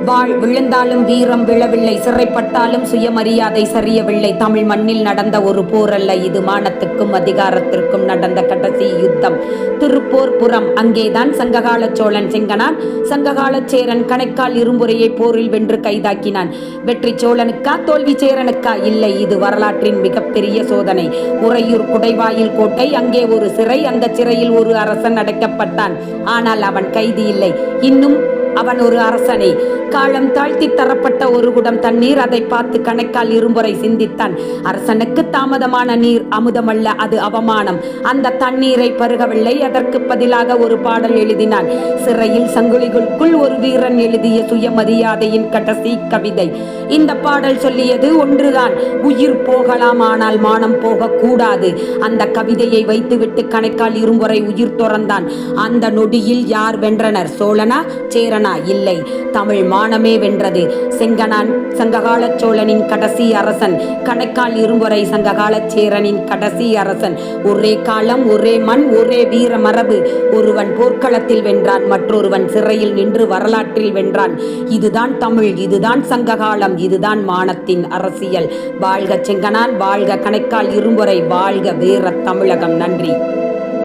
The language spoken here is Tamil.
வாழ் விழுந்தாலும் வீரம் விழவில்லை, சிறைப்பட்டாலும் சுயமரியாதை சரியவில்லை. தமிழ் மண்ணில் நடந்த ஒரு போர் அல்ல இது, மானத்துக்கும் அதிகாரத்திற்கும் நடந்த கடைசி யுத்தம். திருப்போர் புறம். அங்கேதான் சங்ககால சோழன் செங்கனான் சங்ககால சேரன் கணைக்கால் இரும்புரையை போரில் வென்று கைதாக்கினான். வெற்றி சோழனுக்கா தோல்வி சேரனுக்கா? இல்லை, இது வரலாற்றின் மிகப்பெரிய சோதனை. உறையூர் குடைவாயில் கோட்டை, அங்கே ஒரு சிறை. அந்த சிறையில் ஒரு அரசன் அடைக்கப்பட்டான். ஆனால் அவன் கைதி இல்லை, இன்னும் அவன் ஒரு அரசனே. காலம் தாழ்த்தி தரப்பட்ட ஒரு குடம் தண்ணீர், அதை பார்த்து கணைக்கால் இரும்புரை சிந்தித்தான். அரசனுக்கு தாமதமான நீர் அமுதமல்ல, அது அவமானம். அந்த தண்ணீரை பருகவில்லை, அதற்கு பதிலாக ஒரு பாடல் எழுதினான். சிறையில் சங்குலிகளுக்குள் ஒரு வீரன் எழுதிய சுயமரியாதையின் கடைசி கவிதை. இந்த பாடல் சொல்லியது ஒன்றுதான், உயிர் போகலாம் ஆனால் மானம் போகக்கூடாது. அந்த கவிதையை வைத்துவிட்டு கணைக்கால் இரும்புரை உயிர் துறந்தான். அந்த நொடியில் யார் வென்றனர்? சோழனா சேரனா? இல்லை, தமிழ் மானமே வென்றது. செங்கனான் சங்ககால சோழனின் கடைசி அரசன், கணைக்கால் இரும்புரை சங்ககால சேரனின் கடைசி அரசன். ஒரே காலம், ஒரே மண், ஒரே வீர மரபு. ஒருவன் போர்க்களத்தில் வென்றான், மற்றொருவன் சிறையில் நின்று வரலாற்றில் வென்றான். இதுதான் தமிழ், இதுதான் சங்ககாலம், இதுதான் மானத்தின் அரசியல். வாழ்க செங்கனான், வாழ்க கணைக்கால் இரும்புரை, வாழ்க வீர தமிழகம். நன்றி.